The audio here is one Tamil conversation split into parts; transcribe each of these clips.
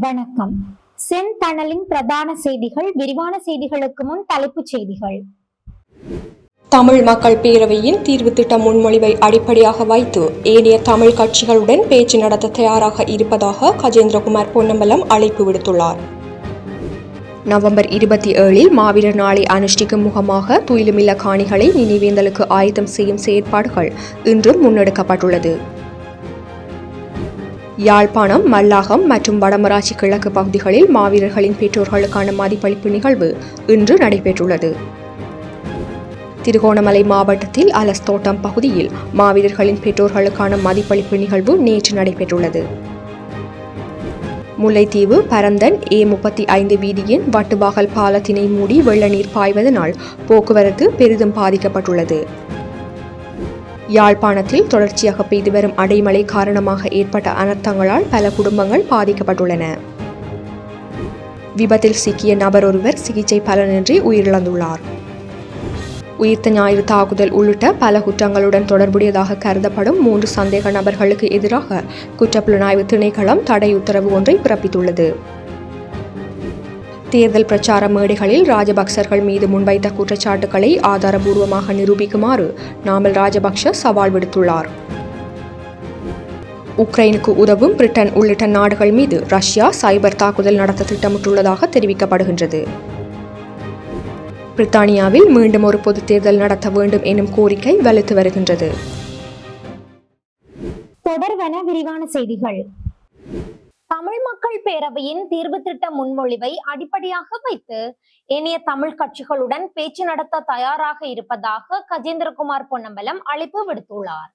வணக்கம். செந்தணலின் பிரதான செய்திகள். விரிவான செய்திகளுக்கு முன் தலைப்புச் செய்திகள். தமிழ் மக்கள் பேரவையின் தீர்வு திட்ட முன்மொழிவை அடிப்படையாக வைத்து ஏனைய தமிழ் கட்சிகளுடன் பேச்சு நடத்த தயாராக இருப்பதாக கஜேந்திரகுமார் பொன்னம்பலம் அழைப்பு விடுத்துள்ளார். நவம்பர் 27 மாவீரர் நாளை அனுஷ்டிக்கும் முகமாக துயிலுமில்ல காணிகளை நினைவேந்தலுக்கு ஆயத்தம் செய்யும் செயற்பாடுகள் இன்றும் முன்னெடுக்கப்பட்டுள்ளது. யாழ்ப்பாணம், மல்லாகம் மற்றும் வடமராட்சி கிழக்கு பகுதிகளில் மாவீரர்களின் பெற்றோர்களுக்கான மதிப்பளிப்பு நிகழ்வு இன்று நடைபெற்றுள்ளது. திருகோணமலை மாவட்டத்தில் அலஸ்தோட்டம் பகுதியில் மாவீரர்களின் பெற்றோர்களுக்கான மதிப்பளிப்பு நிகழ்வு நேற்று நடைபெற்றுள்ளது. முல்லைத்தீவு பரந்தன் A35 வீதியின் வட்டுவாகல் பாலத்தினை மூடி வெள்ள நீர் பாய்வதனால் போக்குவரத்து பெரிதும் பாதிக்கப்பட்டுள்ளது. யாழ்ப்பாணத்தில் தொடர்ச்சியாக பெய்து வரும் அடைமழை காரணமாக ஏற்பட்ட அனர்த்தங்களால் பல குடும்பங்கள் பாதிக்கப்பட்டுள்ளன. விபத்தில் சிக்கிய நபர் ஒருவர் சிகிச்சை பலனின்றி உயிரிழந்துள்ளார். உயிர்த்த ஞாயிறு தாக்குதல் உள்ளிட்ட பல குற்றங்களுடன் தொடர்புடையதாக கருதப்படும் 3 சந்தேக நபர்களுக்கு எதிராக குற்றப்புலனாய்வு திணைக்களம் தடை உத்தரவு ஒன்றை பிறப்பித்துள்ளது. தேர்தல் பிரச்சார மேடைகளில் ராஜபக்சர்கள் மீது முன்வைத்த குற்றச்சாட்டுகளை ஆதாரபூர்வமாக நிரூபிக்குமாறு நாமல் ராஜபக்ஷ சவால் விடுத்துள்ளார். உக்ரைனுக்கு உதவும் பிரிட்டன் உள்ளிட்ட நாடுகள் மீது ரஷ்யா சைபர் தாக்குதல் நடத்த திட்டமிட்டுள்ளதாக தெரிவிக்கப்படுகின்றது. பிரித்தானியாவில் மீண்டும் ஒரு பொதுத் தேர்தல் நடத்த வேண்டும் எனும் கோரிக்கை வலுத்து வருகின்றது. தொடர்வன விரிவான செய்திகள். தமிழ் மக்கள் பேரவையின் தீர்வு திட்ட முன்மொழிவை அடிப்படையாக வைத்து ஏனைய தமிழ் கட்சிகளுடன் பேச்சு நடத்த தயாராக இருப்பதாக கஜேந்திரகுமார் பொன்னம்பலம் அழைப்பு விடுத்துள்ளார்.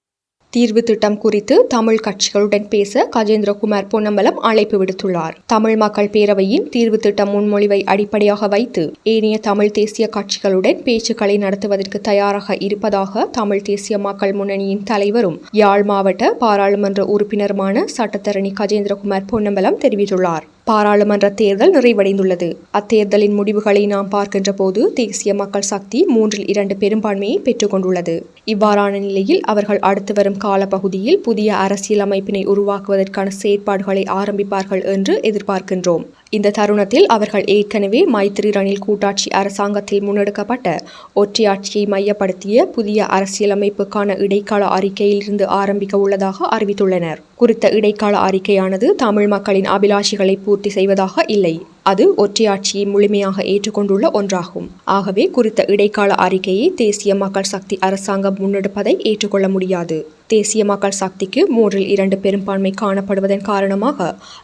தீர்வு திட்டம் குறித்து தமிழ் கட்சிகளுடன் பேச கஜேந்திரகுமார் பொன்னம்பலம் அழைப்பு விடுத்துள்ளார். தமிழ் மக்கள் பேரவையின் தீர்வு திட்டம் முன்மொழிவை அடிப்படையாக வைத்து ஏனைய தமிழ் தேசிய கட்சிகளுடன் பேச்சுக்களை நடத்துவதற்கு தயாராக இருப்பதாக தமிழ் தேசிய மக்கள் முன்னணியின் தலைவரும் யாழ் மாவட்ட பாராளுமன்ற உறுப்பினருமான சட்டத்தரணி கஜேந்திரகுமார் பொன்னம்பலம் தெரிவித்துள்ளார். பாராளுமன்ற தேர்தல் நிறைவடைந்துள்ளது. அத்தேர்தலின் முடிவுகளை நாம் பார்க்கின்ற போது தேசிய மக்கள் சக்தி 3/2 பெரும்பான்மையை பெற்றுக் கொண்டுள்ளது. இவ்வாறான நிலையில் அவர்கள் அடுத்து வரும் காலப்பகுதியில் புதிய அரசியல் அமைப்பினை உருவாக்குவதற்கான செயற்பாடுகளை ஆரம்பிப்பார்கள் என்று எதிர்பார்க்கின்றோம். இந்த தருணத்தில் அவர்கள் ஏற்கனவே மைத்திரி ரணில் கூட்டாட்சி அரசாங்கத்தில் முன்னெடுக்கப்பட்ட ஒற்றையாட்சியை மையப்படுத்திய புதிய அரசியலமைப்புக்கான இடைக்கால அறிக்கையில் இருந்து ஆரம்பிக்க உள்ளதாக அறிவித்துள்ளனர். குறித்த இடைக்கால அறிக்கையானது தமிழ் மக்களின் அபிலாஷைகளை பூர்த்தி செய்வதாக இல்லை. அது ஒற்றையாட்சியை முழுமையாக ஏற்றுக்கொண்டுள்ள ஒன்றாகும். ஆகவே குறித்த இடைக்கால அறிக்கையை தேசிய மக்கள் சக்தி அரசாங்கம் முன்னெடுப்பதை ஏற்றுக்கொள்ள முடியாது. தேசிய மக்கள் சக்திக்கு 3/2 பெரும்பான்மை காணப்படுவதன் காரணமாக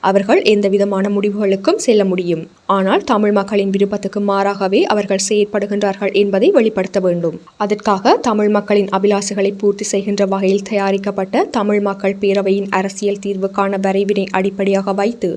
அவர்கள் எந்தவிதமான முடிவுகளுக்கும் செல்ல முடியும். ஆனால் தமிழ் மக்களின் விருப்பத்துக்கு மாறாகவே அவர்கள் செயற்படுகின்றார்கள் என்பதை வெளிப்படுத்த வேண்டும். அதற்காக தமிழ் மக்களின் அபிலாஷைகளை பூர்த்தி செய்கின்ற வகையில் தயாரிக்கப்பட்ட தமிழ் மக்கள் பேரவையின் அரசியல் தீர்வுக்கான வரைவினை அடிப்படையாக வைத்து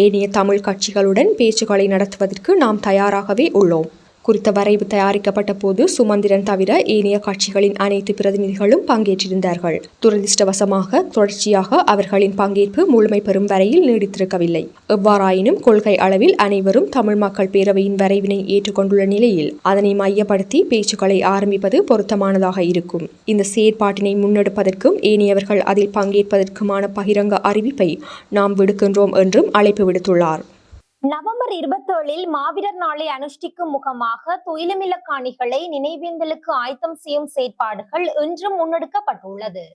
ஏனைய தமிழ் கட்சிகளுடன் பேச்சுக்களை நடத்துவதற்கு நாம் தயாராகவே உள்ளோம். குறித்த வரைவு தயாரிக்கப்பட்ட போது சுமந்திரன் தவிர ஏனைய கட்சிகளின் அனைத்து பிரதிநிதிகளும் பங்கேற்றிருந்தார்கள். துரதிருஷ்டவசமாக தொடர்ச்சியாக அவர்களின் பங்கேற்பு முழுமை பெறும் வரையில் நீடித்திருக்கவில்லை. எவ்வாறாயினும் கொள்கை அளவில் அனைவரும் தமிழ் மக்கள் பேரவையின் வரைவினை ஏற்றுக்கொண்டுள்ள நிலையில் அதனை மையப்படுத்தி பேச்சுக்களை ஆரம்பிப்பது பொருத்தமானதாக இருக்கும். இந்த செயற்பாட்டினை முன்னெடுப்பதற்கும் ஏனையவர்கள் அதில் பங்கேற்பதற்குமான பகிரங்க அறிவிப்பை நாம் விடுக்கின்றோம் என்றும் அழைப்பு விடுத்துள்ளார். நவம்பர் 27 மாவீரர் நாளை அனுஷ்டிக்கும் முகமாக துயிலுமில்ல காணிகளை நினைவேந்தலுக்கு ஆயத்தம் செய்யும் செயற்பாடுகள் இன்றும் முன்னெடுக்கப்பட்டுள்ளது.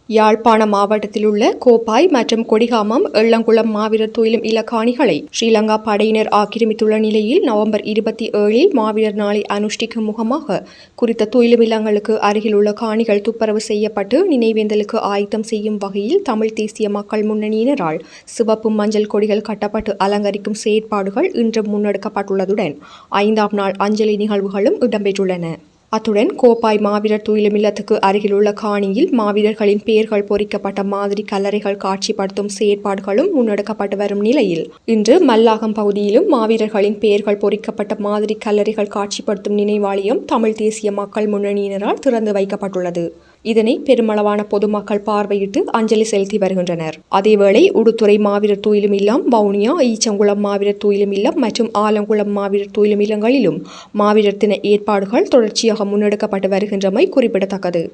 யாழ்ப்பாண மாவட்டத்தில் உள்ள கோப்பாய் மற்றும் கொடிகாமம் எள்ளங்குளம் மாவீரர் துயிலும் இலக்காணிகளை ஸ்ரீலங்கா படையினர் ஆக்கிரமித்துள்ள நிலையில் நவம்பர் 27 மாவீரர் நாளை அனுஷ்டிக்கும் முகமாக குறித்த துயிலும் இல்லங்களுக்கு அருகில் உள்ள காணிகள் துப்புரவு செய்யப்பட்டு நினைவேந்தலுக்கு ஆயத்தம் செய்யும் வகையில் தமிழ் தேசிய மக்கள் முன்னணியினரால் சிவப்பு மஞ்சள் கொடிகள் கட்டப்பட்டு அலங்கரிக்கும் செயற்பாடுகள் இன்று முன்னெடுக்கப்பட்டுள்ளதுடன் 5ஆம் நாள் அஞ்சலி நிகழ்வுகளும் இடம்பெற்றுள்ளன. அத்துடன் கோப்பாய் மாவீரர் துயிலுமில்லத்துக்கு அருகிலுள்ள காணியில் மாவீரர்களின் பெயர்கள் பொறிக்கப்பட்ட மாதிரி கல்லறைகள் காட்சிப்படுத்தும் செயற்பாடுகளும் முன்னெடுக்கப்பட்டு வரும் நிலையில் இன்று மல்லாகம் பகுதியிலும் மாவீரர்களின் பெயர்கள் பொறிக்கப்பட்ட மாதிரி கல்லறைகள் காட்சிப்படுத்தும் நினைவாலயம் தமிழ் தேசிய மக்கள் முன்னணியினரால் திறந்து வைக்கப்பட்டுள்ளது. இதனை பெருமளவான பொதுமக்கள் பார்வையிட்டு அஞ்சலி செலுத்தி வருகின்றனர். அதேவேளை உடுத்துறை மாவீரர் துயிலும் இல்லம், வவுனியா, ஈச்சங்குளம் மாவீரர் துயிலும் இல்லம் மற்றும் ஆலங்குளம் மாவீரர் துயிலும் இல்லங்களிலும் மாவீரர் தின ஏற்பாடுகள் தொடர்ச்சியாக முன்னெடுக்கப்பட்டு வருகின்றமை குறிப்பிடத்தக்கது.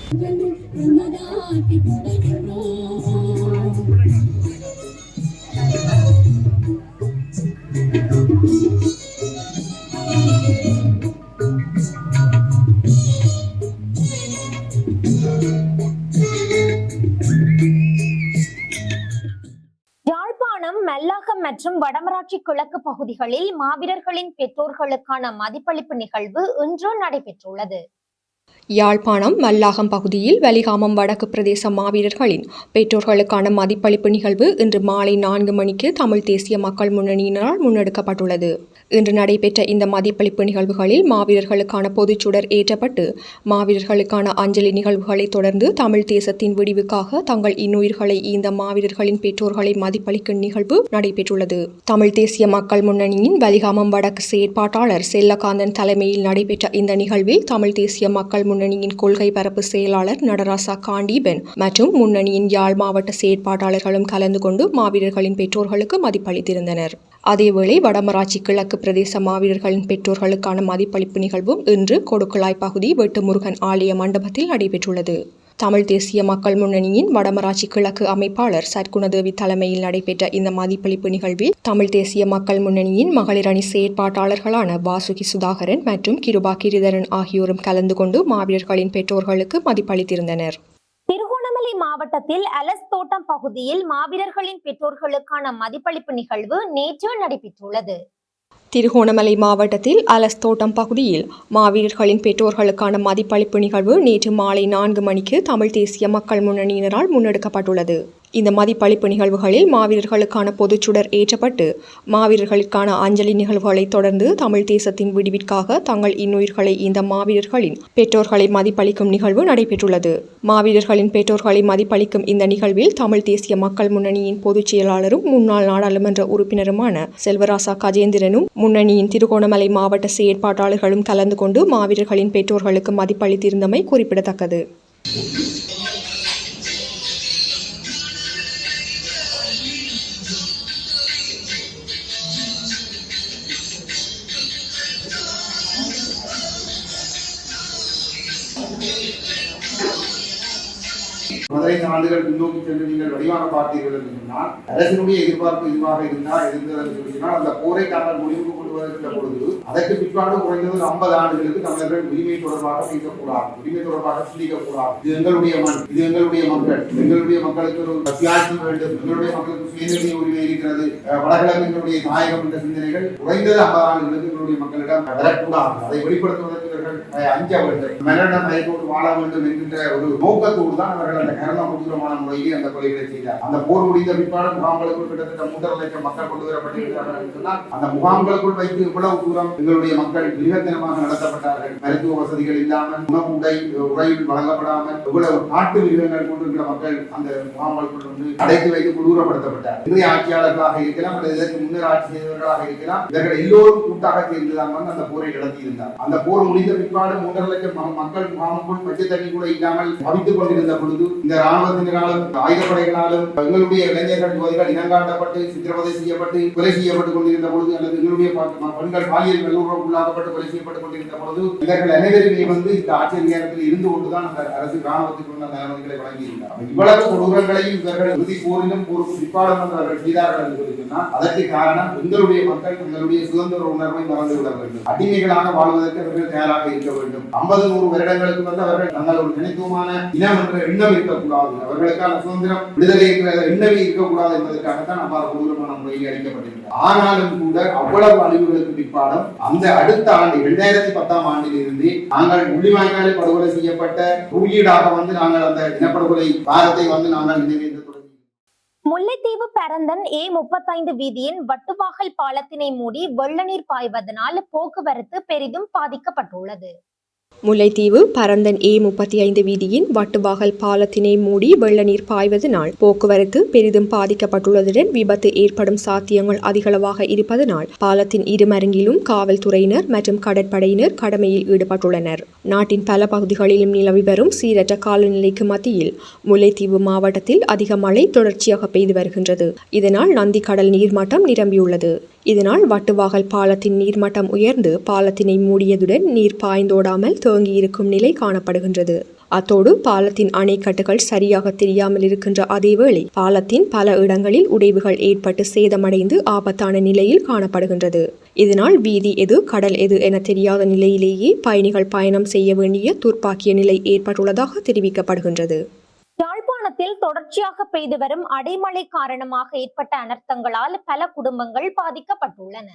யாழ்ப்பாணம் மல்லாகம் மற்றும் வடமராட்சி கிழக்கு பகுதிகளில் மாவீரர்களின் பெற்றோர்களுக்கான மதிப்பளிப்பு நிகழ்வு இன்று நடைபெற்றுள்ளது. யாழ்ப்பாணம் மல்லாகம் பகுதியில் வலிகாமம் வடக்கு பிரதேச மாவீரர்களின் பெற்றோர்களுக்கான மதிப்பளிப்பு நிகழ்வு இன்று மாலை 4 மணிக்கு தமிழ் தேசிய மக்கள் முன்னணியினரால் முன்னெடுக்கப்பட்டுள்ளது. இன்று நடைபெற்ற இந்த மதிப்பளிப்பு நிகழ்வுகளில் மாவீரர்களுக்கான பொதுச்சுடர் ஏற்றப்பட்டு மாவீரர்களுக்கான அஞ்சலி நிகழ்வுகளை தொடர்ந்து தமிழ் தேசத்தின் விடிவுக்காக தங்கள் இன்னுயிர்களை ஈந்த மாவீரர்களின் பெற்றோர்களை மதிப்பளிக்கும் நிகழ்வு நடைபெற்றுள்ளது. தமிழ் தேசிய மக்கள் முன்னணியின் வலிகாமம் வடக்கு செயற்பாட்டாளர் செல்லகாந்தன் தலைமையில் நடைபெற்ற இந்த நிகழ்வில் தமிழ் தேசிய மக்கள் முன்னணியின் கொள்கை பரப்பு செயலாளர் நடராசா காண்டீபன் மற்றும் முன்னணியின் யாழ் மாவட்ட செயற்பாட்டாளர்களும் கலந்து கொண்டு மாவீரர்களின் பெற்றோர்களுக்கு மதிப்பளித்திருந்தனர். அதேவேளை வடமராட்சி கிழக்கு பிரதேச மாவீரர்களின் பெற்றோர்களுக்கான மதிப்பளிப்பு நிகழ்வும் இன்று கொடுக்குழாய் பகுதி வெட்டுமுருகன் ஆலய மண்டபத்தில் நடைபெற்றுள்ளது. தமிழ் தேசிய மக்கள் முன்னணியின் வடமராட்சி கிழக்கு அமைப்பாளர் சற்குணதேவி தலைமையில் நடைபெற்ற இந்த மதிப்பளிப்பு நிகழ்வில் தமிழ் தேசிய மக்கள் முன்னணியின் மகளிர் அணி செயற்பாட்டாளர்களான வாசுகி சுதாகரன் மற்றும் கிருபா கிரிதரன் ஆகியோரும் கலந்து கொண்டு மாவீரர்களின் பெற்றோர்களுக்கு மதிப்பளித்திருந்தனர். திருகோணமலை மாவட்டத்தில் அலஸ் தோட்டம் பகுதியில் மாவீரர்களின் பெற்றோர்களுக்கான மதிப்பளிப்பு நிகழ்வு நேற்று நடைபெற்றுள்ளது. திருகோணமலை மாவட்டத்தில் அலஸ் தோட்டம் பகுதியில் மாவீரர்களின் பெற்றோர்களுக்கான மதிப்பளிப்பு நிகழ்வு நேற்று மாலை 4 மணிக்கு தமிழ் தேசிய மக்கள் முன்னணியினரால் முன்னெடுக்கப்பட்டுள்ளது. இந்த மதிப்பளிப்பு நிகழ்வுகளில் மாவீரர்களுக்கான பொதுச்சுடர் ஏற்றப்பட்டு மாவீரர்களுக்கான அஞ்சலி நிகழ்வுகளை தொடர்ந்து தமிழ் தேசத்தின் விடிவிற்காக தங்கள் இன்னுயிர்களை ஈந்த மாவீரர்களின் பெற்றோர்களை மதிப்பளிக்கும் நிகழ்வு நடைபெற்றுள்ளது. மாவீரர்களின் பெற்றோர்களை மதிப்பளிக்கும் இந்த நிகழ்வில் தமிழ் தேசிய மக்கள் முன்னணியின் பொதுச் செயலாளரும் முன்னாள் நாடாளுமன்ற உறுப்பினருமான செல்வராசா கஜேந்திரனும் முன்னணியின் திருகோணமலை மாவட்ட செயற்பாட்டாளர்களும் கலந்து கொண்டு மாவீரர்களின் பெற்றோர்களுக்கு மதிப்பளித்திருந்தமை குறிப்பிடத்தக்கது. பதினைந்து ஆண்டுகள் பின்னோக்கி சென்று நீங்கள் வடிவாக பார்த்தீர்கள் என்று சொன்னால் அரசினுடைய எதிர்பார்ப்பு இதுவாக இருந்தது. அந்த போரை தாங்கள் முடிவுக்கு கொண்டு வருகின்ற பொழுது அதற்கு பிற்பாடு குறைந்தது 50 ஆண்டுகளுக்கு தமிழர்கள் உரிமை தொடர்பாக பேசக்கூடாது, உரிமை தொடர்பாக சிந்திக்கக்கூடாது. இது எங்களுடைய மண், இது எங்களுடைய மக்கள், எங்களுடைய மக்களுக்கு ஒரு சுயாட்சி வேண்டும், எங்களுடைய மக்களுக்கு சுயநிலை உரிமை இருக்கிறது, வடகிழக்கு எங்களுடைய தாயகம் என்ற சிந்தனைகள் குறைந்தது 50 ஆண்டுகளுக்கு எங்களுடைய மக்களிடம் வரக்கூடாது. அதை வெளிப்படுத்துவதற்கு இவர்கள் அஞ்ச வேண்டும், மரணம் மயக்கோடு வாழ வேண்டும் என்கின்ற ஒரு நோக்கத்தோடு தான் அவர்கள் அந்த கருணாமுத்திரமான முறையிலே அந்த கொலைகளை செய்தார். அந்த போர் முடிந்த பிற்பாடு முகாம்களுக்குள் கிட்டத்தட்ட 3.5 லட்சம் மக்கள் கொண்டு வரப்பட்டிருக்கிறார்கள் என்று சொன்னால் அந்த முகாம்களுக்குள் வைத்து இவ்வளவு தூரம் எங்களுடைய மக்கள் மிருகத்தனமாக நடத்தப்பட்டார்கள். மருத்துவ வசதிகள் இல்லாமல், உணவு உடையில் வழங்கப்படாமல் இவ்வளவு நாட்டு மிருகங்கள் கொண்டிருக்கிற மக்கள் அந்த முகாம்களுக்குள் வந்து அடைத்து வைத்து கொடூரப்படுத்தப்பட்டார். இன்றைய ஆட்சியாளர்களாக இருக்கலாம் அல்லது இதற்கு முன்னர் ஆட்சி செய்தவர்களாக இருக்கலாம், இவர்கள் எல்லோரும் கூட்டாக சேர்ந்துதான் வந்து அந்த போரை நடத்தியிருந்தார். அந்த போர் முடிந்த பிற்பாடு 3.5 லட்சம் மக்கள் முகாமுக்குள் பச்சை தண்ணி கூட இல்லாமல் தவித்துக் கொண்டிருந்த பொழுது இந்த ராணுவத்தினராலும் ஆயுதப்படைகளாலும் எங்களுடைய இளைஞர்கள் யுவதிகள் இனங்காட்டப்பட்டு சித்திரவதை செய்யப்பட்டு கொலை செய்யப்பட்டுக் கொண்டிருந்த பொழுது அல்லது எங்களுடைய பெண்கள் பாலியல் வல்லுறவுக்குள்ளாக்கப்பட்டு கொலை செய்யப்பட்டுக் கொண்டிருந்த பொழுது இவர்கள் அனைவருமே வந்து இந்த ஆட்சி அதிகாரத்தில் இருந்து கொண்டுதான் அந்த அரசு ராணுவத்துக்கு வந்த அனுமதிகளை வழங்கியிருந்தார். இவ்வளவு கொடூரங்களையும் இவர்கள் இறுதி போரிலும் பிற்பாடும் அவர்கள் செய்தார்கள் என்று சொன்னால் அதற்கு காரணம் எங்களுடைய மக்கள் தங்களுடைய சுதந்திர உணர்வை மறந்துவிட வேண்டும், அடிமைகளாக வாழ்வதற்கு அவர்கள் தயாராக இருக்க வேண்டும். 50-100 வருடங்களுக்கு வந்து அவர்கள் தங்கள் ஒரு தனித்துவமான இனம் என்ற எண்ணம் இருக்கக்கூடாது, அவர்களுக்கான சுதந்திரம் விடுதலை என்ற எண்ணமே இருக்கக்கூடாது என்பதற்காகத்தான் அவ்வாறு கொடூரமான முறையில் அளிக்கப்பட்டிருக்கிறது. ஆனாலும் கூட அவ்வளவு அழிவுகளுக்கு பிற்பாடும் அந்த அடுத்த ஆண்டு 2010ஆம் ஆண்டிலிருந்து நாங்கள் முள்ளிவாய்க்காலில் படுகொலை செய்யப்பட்ட குறியீடாக வந்து நாங்கள் அந்த இனப்படுகொலை வாரத்தை வந்து நாங்கள் நினைவேற்ற தொடங்கி. முல்லைத்தீவு பரந்தன் A35 வீதியின் வட்டுவாகல் பாலத்தினை மூடி வெள்ள நீர் பாய்வதனால் போக்குவரத்து பெரிதும் பாதிக்கப்பட்டுள்ளது. முல்லைத்தீவு பரந்தன் A35 வீதியின் வட்டுவாகல் பாலத்தினை மூடி வெள்ள நீர் பாய்வதனால் போக்குவரத்து பெரிதும் பாதிக்கப்பட்டுள்ளதுடன் விபத்து ஏற்படும் சாத்தியங்கள் அதிகளவாக இருப்பதனால் பாலத்தின் இருமருங்கிலும் காவல்துறையினர் மற்றும் கடற்படையினர் கடமையில் ஈடுபட்டுள்ளனர். நாட்டின் பல பகுதிகளிலும் நிலவி வரும் சீரற்ற காலநிலைக்கு மத்தியில் முல்லைத்தீவு மாவட்டத்தில் அதிக மழை தொடர்ச்சியாக பெய்து வருகின்றது. இதனால் நந்தி கடல் நீர்மட்டம் நிரம்பியுள்ளது. இதனால் வட்டுவாகல் பாலத்தின் நீர்மட்டம் உயர்ந்து பாலத்தினை மூடியதுடன் நீர் பாய்ந்தோடாமல் தேங்கியிருக்கும் நிலை காணப்படுகின்றது. அத்தோடு பாலத்தின் அணைக்கட்டுகள் சரியாக தெரியாமல் இருக்கின்ற அதேவேளை பாலத்தின் பல இடங்களில் உடைவுகள் ஏற்பட்டு சேதமடைந்து ஆபத்தான நிலையில் காணப்படுகின்றது. இதனால் வீதி எது கடல் எது என தெரியாத நிலையிலேயே பயணிகள் பயணம் செய்ய வேண்டிய துர்ப்பாக்கிய நிலை ஏற்பட்டுள்ளதாக தெரிவிக்கப்படுகின்றது. யாழ்ப்பாணத்தில் தொடர்ச்சியாக பெய்து வரும் அடைமழை காரணமாக ஏற்பட்ட அனர்த்தங்களால் பல குடும்பங்கள் பாதிக்கப்பட்டுள்ளன.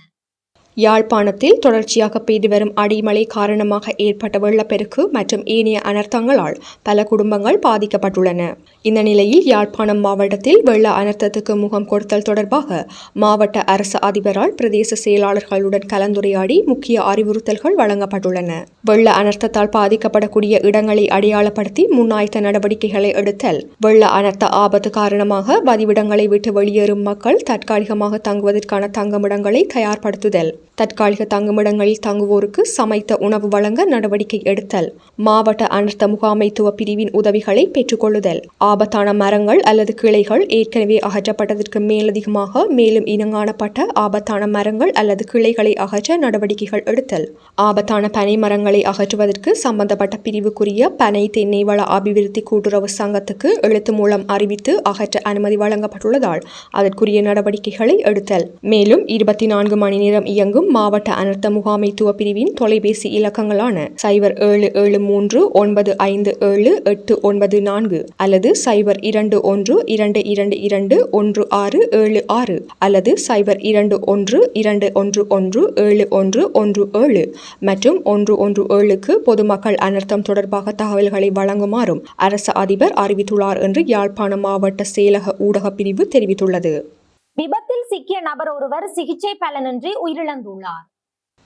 யாழ்ப்பாணத்தில் தொடர்ச்சியாக பெய்து வரும் அடிமழை காரணமாக ஏற்பட்ட வெள்ளப்பெருக்கு மற்றும் ஏனைய அனர்த்தங்களால் பல குடும்பங்கள் பாதிக்கப்பட்டுள்ளன. இந்த நிலையில் யாழ்ப்பாணம் மாவட்டத்தில் வெள்ள அனர்த்தத்துக்கு முகம் கொடுத்தல் தொடர்பாக மாவட்ட அரசு அதிபரால் பிரதேச செயலாளர்களுடன் கலந்துரையாடி முக்கிய அறிவுறுத்தல்கள் வழங்கப்பட்டுள்ளன. வெள்ள அனர்த்தத்தால் பாதிக்கப்படக்கூடிய இடங்களை அடையாளப்படுத்தி முன்னாயத்த நடவடிக்கைகளை எடுத்தல், வெள்ள அனர்த்த ஆபத்து காரணமாக வதிவிடங்களை விட்டு வெளியேறும் மக்கள் தற்காலிகமாக தங்குவதற்கான தங்குமிடங்களை தயார்படுத்துதல், தற்காலிக தங்குமிடங்களில் தங்குவோருக்கு சமைத்த உணவு வழங்க நடவடிக்கை எடுத்தல், மாவட்ட அனர்த்த முகாமைத்துவ பிரிவின் உதவிகளை பெற்றுக்கொள்ளுதல், ஆபத்தான மரங்கள் அல்லது கிளைகள் ஏற்கனவே அகற்றப்பட்டதற்கு மேலதிகமாக மேலும் இனங்காணப்பட்ட ஆபத்தான மரங்கள் அல்லது கிளைகளை அகற்ற நடவடிக்கைகள் எடுத்தல், ஆபத்தான பனை மரங்களை அகற்றுவதற்கு சம்பந்தப்பட்ட பிரிவுக்குரிய பனை தென்னை வள அபிவிருத்தி கூட்டுறவு சங்கத்துக்கு எழுத்து மூலம் அறிவித்து அகற்ற அனுமதி வழங்கப்பட்டுள்ளதால் அதற்குரிய நடவடிக்கைகளை எடுத்தல். மேலும் 24 மணி நேரம் இயங்கும் மாவட்ட அனர்த்த முகாமைத்துவ பிரிவின் தொலைபேசி இலக்கங்களான 0773957894 அல்லது 0212221676 அல்லது 0212117117 மற்றும் 117க்கு பொதுமக்கள் அனர்த்தம் தொடர்பாக தகவல்களை வழங்குமாறும் அரசு அதிபர் அறிவித்துள்ளார் என்று யாழ்ப்பாணம் மாவட்ட செயலக ஊடக பிரிவு தெரிவித்துள்ளது. விபத்தில் சிக்கிய நபர் ஒருவர் சிகிச்சை பலனின்றி உயிரிழந்துள்ளார்.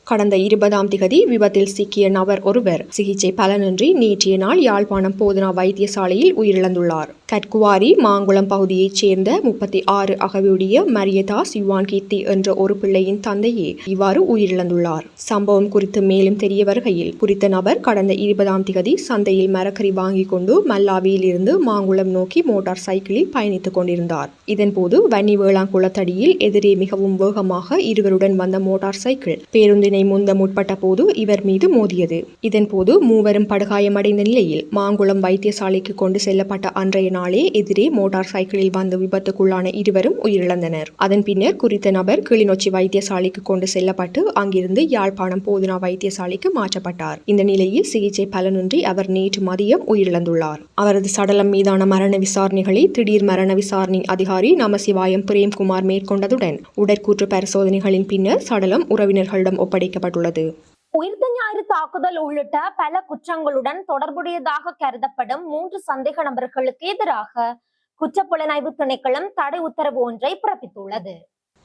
கடந்த 20ஆம் திகதி விபத்தில் சிக்கிய நபர் ஒருவர் சிகிச்சை பலனின்றி நேற்றைய நாள் யாழ்ப்பாணம் போதனா வைத்தியசாலையில் உயிரிழந்துள்ளார். கட்குவாரி மாங்குளம் பகுதியைச் சேர்ந்த 36 அகவியுடைய மரியதாஸ் யுவான் கீர்த்தி என்ற ஒரு பிள்ளையின் தந்தையே இவ்வாறு உயிரிழந்துள்ளார். சம்பவம் குறித்து மேலும் தெரிய வருகையில் குறித்த நபர் கடந்த 20ஆம் திகதி சந்தையில் மரக்கறி வாங்கிக் கொண்டு மல்லாவியில் இருந்து மாங்குளம் நோக்கி மோட்டார் சைக்கிளில் பயணித்துக் கொண்டிருந்தார். இதன்போது வன்னி வேளாங்குளத்தடியில் எதிரே மிகவும் வேகமாக இருவருடன் வந்த மோட்டார் சைக்கிள் பேருந்தினை முந்த முற்பட்ட போது இவர் மீது மோதியது. இதன்போது மூவரும் படுகாயமடைந்த நிலையில் மாங்குளம் வைத்தியசாலைக்கு கொண்டு செல்லப்பட்ட அன்றைய நாளே எதிரே மோட்டார் சைக்கிளில் வந்து விபத்துக்குள்ளான இருவரும் உயிரிழந்தனர். அதன் பின்னர் குறித்த நபர் கிளிநொச்சி வைத்தியசாலைக்கு கொண்டு செல்லப்பட்டு அங்கிருந்து யாழ்ப்பாணம் போதனா வைத்தியசாலைக்கு மாற்றப்பட்டார். இந்த நிலையில் சிகிச்சை பலனின்றி அவர் நேற்று மதியம் உயிரிழந்துள்ளார். அவரது சடலம் மீதான மரண விசாரணைகளை திடீர் மரண விசாரணை அதிகாரி நமசிவாயம் பிரேம்குமார் மேற்கொண்டதுடன் உடற்கூற்று பரிசோதனைகளின் பின்னர் சடலம் உறவினர்களிடம் ஒப்படைக்கப்பட்டுள்ளது. உயிர்த்த ஞாயிறு தாக்குதல் உள்ளிட்ட பல குற்றங்களுடன் தொடர்புடையதாக கருதப்படும் 3 சந்தேக நபர்களுக்கு எதிராக குற்றப்புலனாய்வு திணைக்களம் தடை உத்தரவு ஒன்றை பிறப்பித்துள்ளது.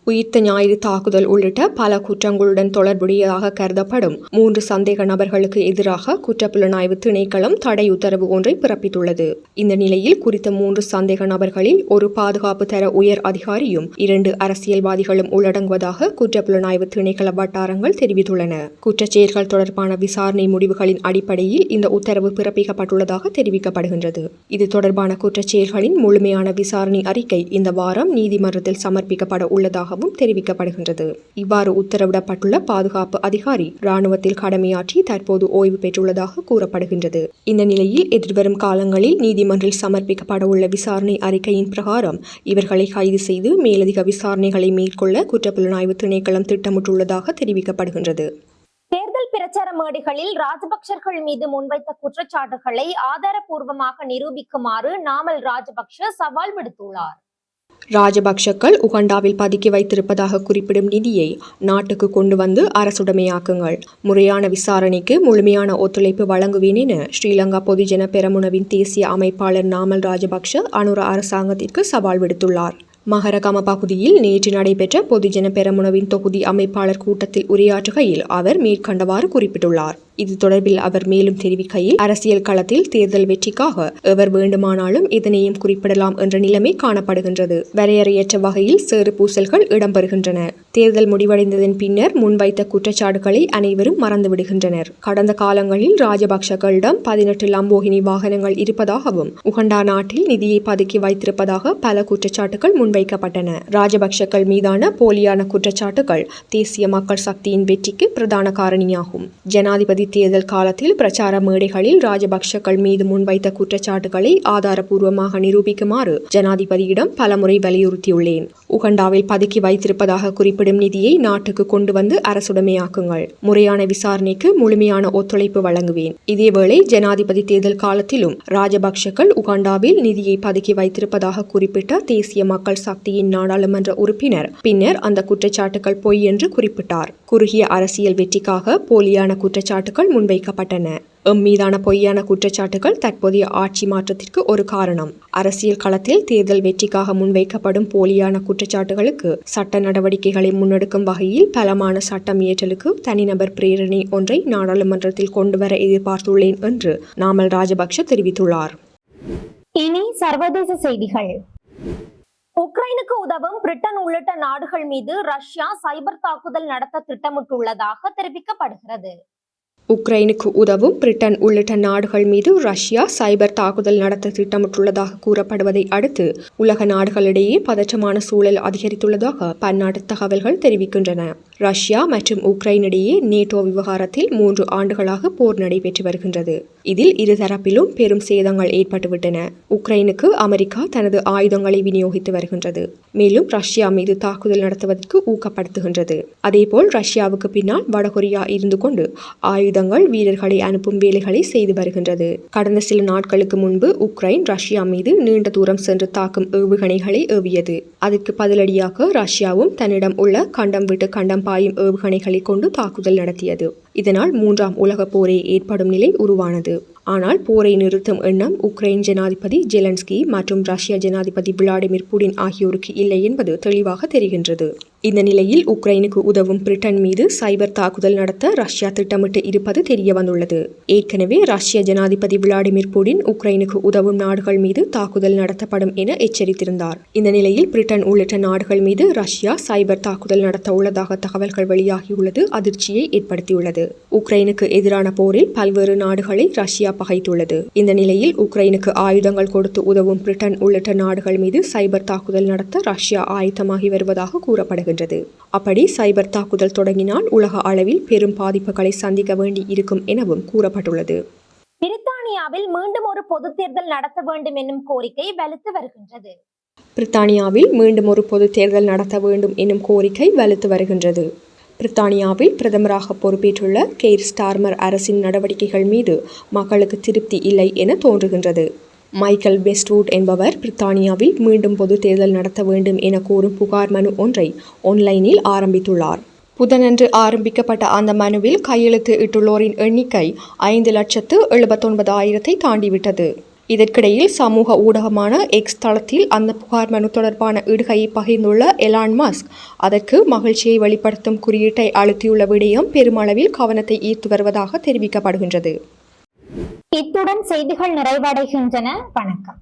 உயிர்த்த ஞாயிறு தாக்குதல் உள்ளிட்ட பல குற்றங்களுடன் தொடர்புடையதாக கருதப்படும் 3 சந்தேக நபர்களுக்கு எதிராக குற்றப்புலனாய்வு திணைக்களம் தடை உத்தரவு ஒன்றை பிறப்பித்துள்ளது. இந்த நிலையில் குறித்த 3 சந்தேக நபர்களில் ஒரு பாதுகாப்பு தர உயர் அதிகாரியும் 2 அரசியல்வாதிகளும் உள்ளடங்குவதாக குற்றப்புலனாய்வு திணைக்கள வட்டாரங்கள் தெரிவித்துள்ளன. குற்றச்செயல்கள் தொடர்பான விசாரணை முடிவுகளின் அடிப்படையில் இந்த உத்தரவு பிறப்பிக்கப்பட்டுள்ளதாக தெரிவிக்கப்படுகின்றது. இது தொடர்பான குற்றச்செயல்களின் முழுமையான விசாரணை அறிக்கை இந்த வாரம் நீதிமன்றத்தில் சமர்ப்பிக்கப்பட உள்ளதாக தெரிவிக்கப்படுகின்றது. இவ்வாறு உத்தரவிடப்பட்டுள்ள பாதுகாப்பு அதிகாரி இராணுவத்தில் கடமையாற்றி தற்போது ஓய்வு பெற்றுள்ளதாக கூறப்படுகின்றது. இந்த நிலையில் எதிர்வரும் காலங்களில் நீதிமன்றில் சமர்ப்பிக்கப்பட உள்ள விசாரணை அறிக்கையின் பிரகாரம் இவர்களை கைது செய்து மேலதிக விசாரணைகளை மேற்கொள்ள குற்றப்புலனாய்வு திணைக்களம் திட்டமிட்டுள்ளதாக தெரிவிக்கப்படுகின்றது. தேர்தல் பிரச்சார மேடைகளில் ராஜபக்சர்கள் மீது முன்வைத்த குற்றச்சாட்டுகளை ஆதாரபூர்வமாக நிரூபிக்குமாறு நாமல் ராஜபக்ஷ சவால் விடுத்துள்ளார். ராஜபக்ஷக்கள் உகண்டாவில் பதுக்கி வைத்திருப்பதாக குறிப்பிடும் நிதியை நாட்டுக்கு கொண்டு வந்து அரசுடைமையாக்குங்கள், முறையான விசாரணைக்கு முழுமையான ஒத்துழைப்பு வழங்குவேன் என ஸ்ரீலங்கா பொதுஜன பெரமுனவின் தேசிய அமைப்பாளர் நாமல் ராஜபக்ஷ அனுர அரசாங்கத்திற்கு சவால் விடுத்துள்ளார். மகரகம பகுதியில் நேற்று நடைபெற்ற பொதுஜன பெரமுனவின் தொகுதி அமைப்பாளர் கூட்டத்தில் உரையாற்றுகையில் அவர் மேற்கண்டவாறு குறிப்பிட்டுள்ளார். இது தொடர்பில் அவர் மேலும் தெரிவிக்கையில், அரசியல் களத்தில் தேர்தல் வெற்றிக்காக எவர் வேண்டுமானாலும் இதனையும் குறிப்பிடலாம் என்ற நிலைமை காணப்படுகின்றது. வரையறையற்ற வகையில் சேறு பூசல்கள் இடம்பெறுகின்றன. தேர்தல் முடிவடைந்ததன் பின்னர் முன்வைத்த குற்றச்சாட்டுகளை அனைவரும் மறந்துவிடுகின்றனர். கடந்த காலங்களில் ராஜபக்ஷகளிடம் 18 லம்போகினி வாகனங்கள் இருப்பதாகவும் உகண்டா நாட்டில் நிதியை பதுக்கி வைத்திருப்பதாக பல குற்றச்சாட்டுகள் முன்வைக்கப்பட்டன. ராஜபக்ஷக்கள் மீதான போலியான குற்றச்சாட்டுகள் தேசிய மக்கள் சக்தியின் வெற்றிக்கு பிரதான காரணியாகும். ஜனாதிபதி தேர்தல் காலத்தில் பிரச்சார மேடைகளில் ராஜபக்ஷக்கள் மீது முன்வைத்த குற்றச்சாட்டுகளை ஆதாரபூர்வமாக நிரூபிக்குமாறு ஜனாதிபதியிடம் பலமுறை வலியுறுத்தியுள்ளேன். உகண்டாவில் பதுக்கி வைத்திருப்பதாக குறிப்பிடும் நிதியை நாட்டுக்கு கொண்டு வந்து அரசுடைமையாக்குங்கள். முறையான விசாரணைக்கு முழுமையான ஒத்துழைப்பு வழங்குவேன். இதேவேளை ஜனாதிபதி தேர்தல் காலத்திலும் ராஜபக்ஷக்கள் உகண்டாவில் நிதியை பதுக்கி வைத்திருப்பதாக குறிப்பிட்ட தேசிய மக்கள் சக்தியின் நாடாளுமன்ற உறுப்பினர் பின்னர் அந்த குற்றச்சாட்டுகள் பொய் என்று குறிப்பிட்டார். குறுகிய அரசியல் வெற்றிக்காக போலியான குற்றச்சாட்டுகள் முன்வைக்கப்பட்டன. மீதான பொய்யான குற்றச்சாட்டுகள் தற்போதைய ஆட்சி மாற்றத்திற்கு ஒரு காரணம். அரசியல் களத்தில் தேர்தல் வெற்றிக்காக முன்வைக்கப்படும் போலியான குற்றச்சாட்டுகளுக்கு சட்ட நடவடிக்கைகளை முன்னெடுக்கும் வகையில் பலமான சட்டம் இயற்றலுக்கு தனிநபர் பிரேரணை ஒன்றை நாடாளுமன்றத்தில் கொண்டுவர எதிர்பார்த்துள்ளேன் என்று நாமல் ராஜபக்ஷ தெரிவித்துள்ளார். இனி சர்வதேச செய்திகள். உக்ரைனுக்கு உதவும் பிரிட்டன் உள்ளிட்ட நாடுகள் மீது ரஷ்யா சைபர் தாக்குதல் நடத்த திட்டமிட்டுள்ளதாக தெரிவிக்கப்படுகிறது. உக்ரைனுக்கு உதவும் பிரிட்டன் உள்ளிட்ட நாடுகள் மீது ரஷ்யா சைபர் தாக்குதல் நடத்த திட்டமிட்டுள்ளதாக கூறப்படுவதை அடுத்து உலக நாடுகளிடையே பதற்றமான சூழல் அதிகரித்துள்ளதாக பன்னாட்டு தகவல்கள் தெரிவிக்கின்றன. ரஷ்யா மற்றும் உக்ரைனிடையே நேட்டோ விவகாரத்தில் 3 ஆண்டுகளாக போர் நடைபெற்று வருகின்றது. இதில் இருதரப்பிலும் பெரும் சேதங்கள் ஏற்பட்டுவிட்டன. உக்ரைனுக்கு அமெரிக்கா தனது ஆயுதங்களை விநியோகித்து வருகின்றது. மேலும் ரஷ்யா மீது தாக்குதல் நடத்துவதற்கு ஊக்கப்படுத்துகின்றது. அதேபோல் ரஷ்யாவுக்கு பின்னால் வடகொரியா இருந்து கொண்டு ஆயுதங்கள் வீரர்களை அனுப்பும் வேலைகளை செய்து வருகின்றது. கடந்த சில நாட்களுக்கு முன்பு உக்ரைன் ரஷ்யா மீது நீண்ட தூரம் சென்று தாக்கும் ஏவுகணைகளை ஏவியது. அதற்கு பதிலடியாக ரஷ்யாவும் தன்னிடம் உள்ள கண்டம் விட்டு கண்டம் பாயும் ஏவுகணைகளை கொண்டு தாக்குதல் நடத்தியது. இதனால் 3ஆம் உலக போரே ஏற்படும் நிலை உருவானது. ஆனால் போரை நிறுத்தும் எண்ணம் உக்ரைன் ஜனாதிபதி ஜெலன்ஸ்கி மற்றும் ரஷ்ய ஜனாதிபதி விளாடிமிர் புடின் ஆகியோருக்கு இல்லை என்பது தெளிவாக தெரிகின்றது. இந்த நிலையில் உக்ரைனுக்கு உதவும் பிரிட்டன் மீது சைபர் தாக்குதல் நடத்த ரஷ்யா திட்டமிட்டு இருப்பது தெரிய வந்துள்ளது. ஏற்கனவே ரஷ்ய ஜனாதிபதி விளாடிமிர் புடின் உக்ரைனுக்கு உதவும் நாடுகள் மீது தாக்குதல் நடத்தப்படும் என எச்சரித்திருந்தார். இந்த நிலையில் பிரிட்டன் உள்ளிட்ட நாடுகள் மீது ரஷ்யா சைபர் தாக்குதல் நடத்த உள்ளதாக தகவல்கள் வெளியாகியுள்ளது அதிர்ச்சியை ஏற்படுத்தியுள்ளது. உக்ரைனுக்கு எதிரான போரில் பல்வேறு நாடுகளை ரஷ்யா பகைத்துள்ளது. இந்த நிலையில் உக்ரைனுக்கு ஆயுதங்கள் கொடுத்து உதவும் பிரிட்டன் உள்ளிட்ட நாடுகள் மீது சைபர் தாக்குதல் நடத்த ரஷ்யா ஆயத்தமாகி வருவதாக கூறப்படுகிறது. அப்படி சைபர் தாக்குதல் தொடங்கினால் உலக அளவில் பெரும் பாதிப்புகளை சந்திக்க வேண்டி இருக்கும் எனவும் கூறப்பட்டுள்ளது. பிரித்தானியாவில் மீண்டும் ஒரு பொது தேர்தல் நடத்த வேண்டும் என்னும் கோரிக்கை வலுத்து வருகின்றது. பிரித்தானியாவில் மீண்டும் ஒரு பொது தேர்தல் நடத்த வேண்டும் என்னும் கோரிக்கை வலுத்து வருகின்றது. பிரித்தானியாவில் பிரதமராக பொறுப்பேற்றுள்ள கெய்ர் ஸ்டார்மர் அரசின் நடவடிக்கைகள் மீது மக்களுக்கு திருப்தி இல்லை என தோன்றுகின்றது. மைக்கேல் வெஸ்ட்வுட் என்பவர் பிரித்தானியாவில் மீண்டும் பொது தேர்தல் நடத்த வேண்டும் என கோரும் புகார் மனு ஒன்றை ஆன்லைனில் ஆரம்பித்துள்ளார். புதனன்று ஆரம்பிக்கப்பட்ட அந்த மனுவில் கையெழுத்து இட்டுள்ளோரின் எண்ணிக்கை 5,79,000 தாண்டிவிட்டது. இதற்கிடையில் சமூக ஊடகமான எக்ஸ் தளத்தில் அந்த புகார் மனு தொடர்பான இடுகையை பகிர்ந்துள்ள எலான் மஸ்க் அதற்கு மகிழ்ச்சியை வெளிப்படுத்தும் குறியீட்டை அழுத்தியுள்ள விடயம் பெருமளவில் கவனத்தை ஈர்த்து வருவதாக தெரிவிக்கப்படுகின்றது. இத்துடன் செய்திகள் நிறைவடைகின்றன. வணக்கம்.